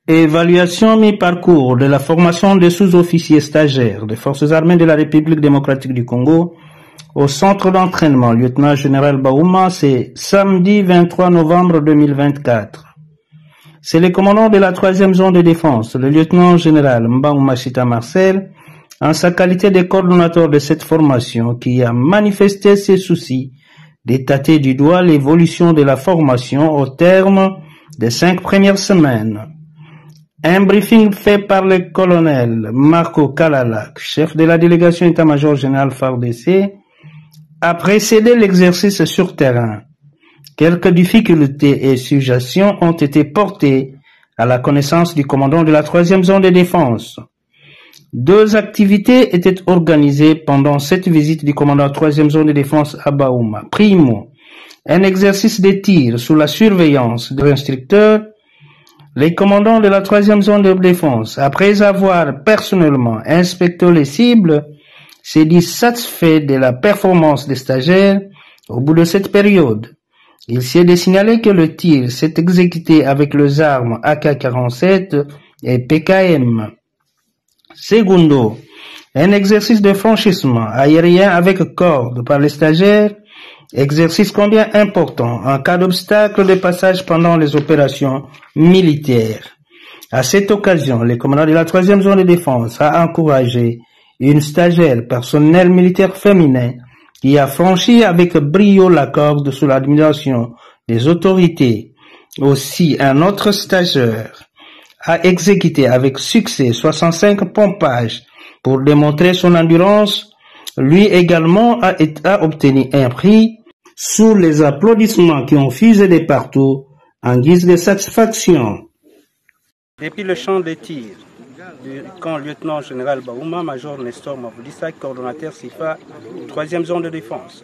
Évaluation mi-parcours de la formation des sous-officiers stagiaires des Forces armées de la République démocratique du Congo au centre d'entraînement lieutenant-général Baouma, c'est samedi 23 novembre 2024. C'est le commandant de la 3e zone de défense, le lieutenant-général Mbangouma Chita Marcel, en sa qualité de coordonnateur de cette formation, qui a manifesté ses soucis de tâter du doigt l'évolution de la formation au terme des 5 premières semaines. Un briefing fait par le colonel Marco Kalalak, chef de la délégation état-major général FARDC, a précédé l'exercice sur terrain. Quelques difficultés et suggestions ont été portées à la connaissance du commandant de la 3e zone de défense. 2 activités étaient organisées pendant cette visite du commandant de la 3e zone de défense à Baouma. Primo, un exercice de tir sous la surveillance de l'instructeur. Les commandants de la 3e zone de défense, après avoir personnellement inspecté les cibles, s'est dit satisfait de la performance des stagiaires au bout de cette période. Il s'est de signaler que le tir s'est exécuté avec les armes AK-47 et PKM. Segundo, un exercice de franchissement aérien avec corde par les stagiaires, exercice combien important en cas d'obstacle de passage pendant les opérations militaires. À cette occasion, le commandant de la 3e zone de défense a encouragé une stagiaire personnel militaire féminin qui a franchi avec brio la corde sous l'admiration des autorités. Aussi, un autre stagiaire a exécuté avec succès 65 pompages pour démontrer son endurance. Lui également a obtenu un prix sous les applaudissements qui ont fusé de partout en guise de satisfaction. Depuis le champ de tir du camp lieutenant-général Baouma, major Nestor Mavlissa, coordonnateur SIFA, 3e zone de défense.